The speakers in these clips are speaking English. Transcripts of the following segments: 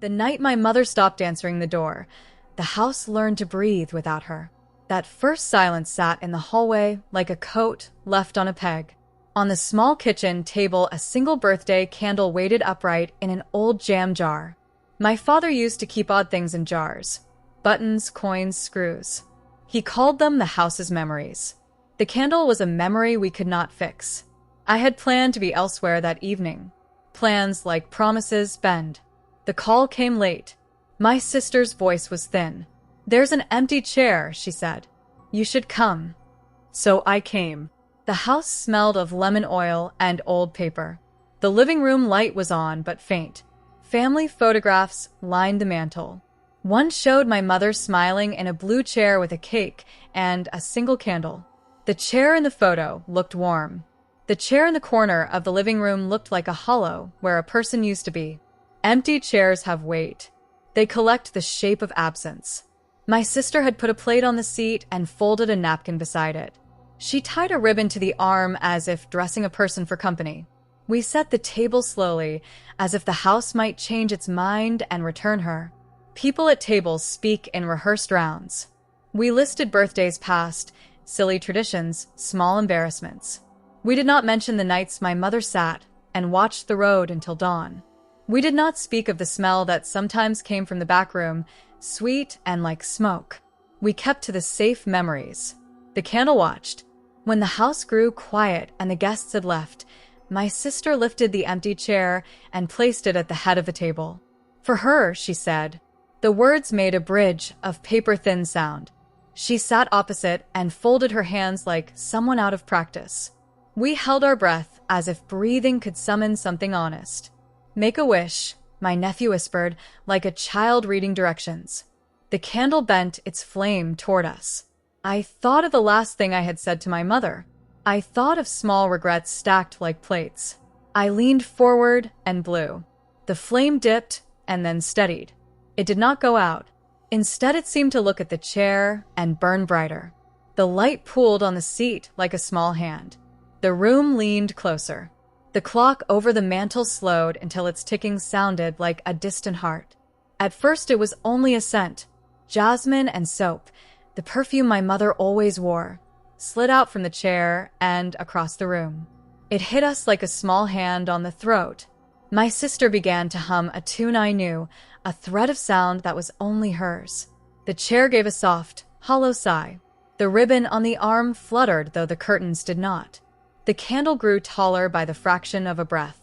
The night my mother stopped answering the door, the house learned to breathe without her. That first silence sat in the hallway like a coat left on a peg. On the small kitchen table, a single birthday candle waited upright in an old jam jar. My father used to keep odd things in jars: buttons, coins, screws. He called them the house's memories. The candle was a memory we could not fix. I had planned to be elsewhere that evening. Plans, like promises, bend. The call came late. My sister's voice was thin. "There's an empty chair," she said. "You should come." So I came. The house smelled of lemon oil and old paper. The living room light was on, but faint. Family photographs lined the mantel. One showed my mother smiling in a blue chair with a cake and a single candle. The chair in the photo looked warm. The chair in the corner of the living room looked like a hollow where a person used to be. Empty chairs have weight. They collect the shape of absence. My sister had put a plate on the seat and folded a napkin beside it. She tied a ribbon to the arm as if dressing a person for company. We set the table slowly, as if the house might change its mind and return her. People at tables speak in rehearsed rounds. We listed birthdays past, silly traditions, small embarrassments. We did not mention the nights my mother sat and watched the road until dawn. We did not speak of the smell that sometimes came from the back room, sweet and like smoke. We kept to the safe memories. The candle watched. When the house grew quiet and the guests had left, my sister lifted the empty chair and placed it at the head of the table. "For her," she said. The words made a bridge of paper-thin sound. She sat opposite and folded her hands like someone out of practice. We held our breath as if breathing could summon something honest. "Make a wish," my nephew whispered, like a child reading directions. The candle bent its flame toward us. I thought of the last thing I had said to my mother. I thought of small regrets stacked like plates. I leaned forward and blew. The flame dipped and then steadied. It did not go out. Instead, it seemed to look at the chair and burn brighter. The light pooled on the seat like a small hand. The room leaned closer. The clock over the mantel slowed until its ticking sounded like a distant heart. At first, it was only a scent. Jasmine and soap, the perfume my mother always wore, slid out from the chair and across the room. It hit us like a small hand on the throat. My sister began to hum a tune I knew, a thread of sound that was only hers. The chair gave a soft, hollow sigh. The ribbon on the arm fluttered, though the curtains did not. The candle grew taller by the fraction of a breath.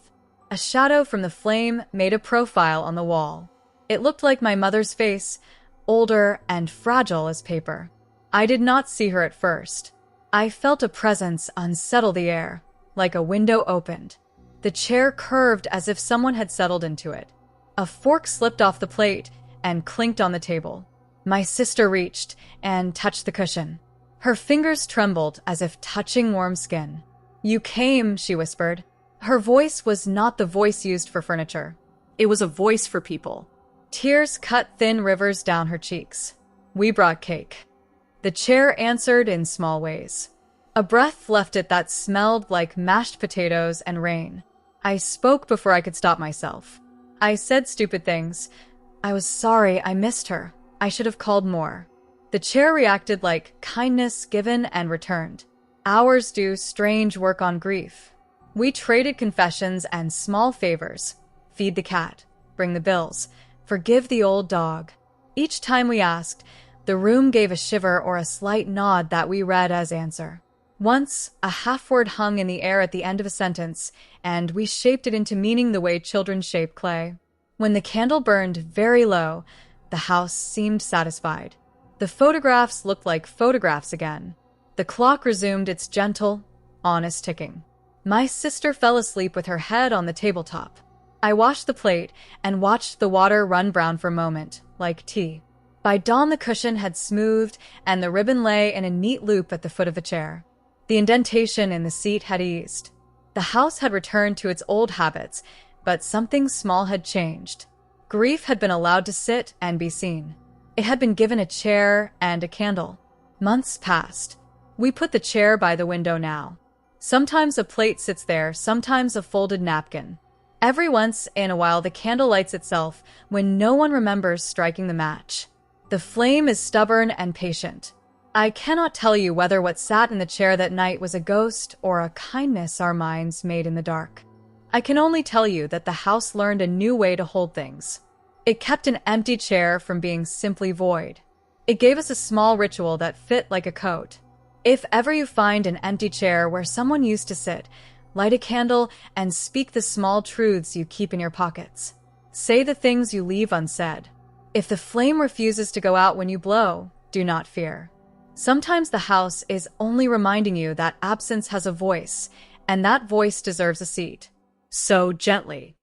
A shadow from the flame made a profile on the wall. It looked like my mother's face, older and fragile as paper. I did not see her at first. I felt a presence unsettle the air, like a window opened. The chair curved as if someone had settled into it. A fork slipped off the plate and clinked on the table. My sister reached and touched the cushion. Her fingers trembled as if touching warm skin. "You came," she whispered. Her voice was not the voice used for furniture. It was a voice for people. Tears cut thin rivers down her cheeks. "We brought cake." The chair answered in small ways. A breath left it that smelled like mashed potatoes and rain. I spoke before I could stop myself. I said stupid things. I was sorry I missed her. I should have called more. The chair reacted like kindness given and returned. Hours do strange work on grief. We traded confessions and small favors. Feed the cat. Bring the bills. Forgive the old dog. Each time we asked, the room gave a shiver or a slight nod that we read as answer. Once, a half-word hung in the air at the end of a sentence, and we shaped it into meaning the way children shape clay. When the candle burned very low, the house seemed satisfied. The photographs looked like photographs again. The clock resumed its gentle, honest ticking. My sister fell asleep with her head on the tabletop. I washed the plate and watched the water run brown for a moment, like tea. By dawn, the cushion had smoothed and the ribbon lay in a neat loop at the foot of the chair. The indentation in the seat had eased. The house had returned to its old habits, but something small had changed. Grief had been allowed to sit and be seen. It had been given a chair and a candle. Months passed. We put the chair by the window now. Sometimes a plate sits there, sometimes a folded napkin. Every once in a while, the candle lights itself when no one remembers striking the match. The flame is stubborn and patient. I cannot tell you whether what sat in the chair that night was a ghost or a kindness our minds made in the dark. I can only tell you that the house learned a new way to hold things. It kept an empty chair from being simply void. It gave us a small ritual that fit like a coat. If ever you find an empty chair where someone used to sit, light a candle and speak the small truths you keep in your pockets. Say the things you leave unsaid. If the flame refuses to go out when you blow, do not fear. Sometimes the house is only reminding you that absence has a voice, and that voice deserves a seat. So gently,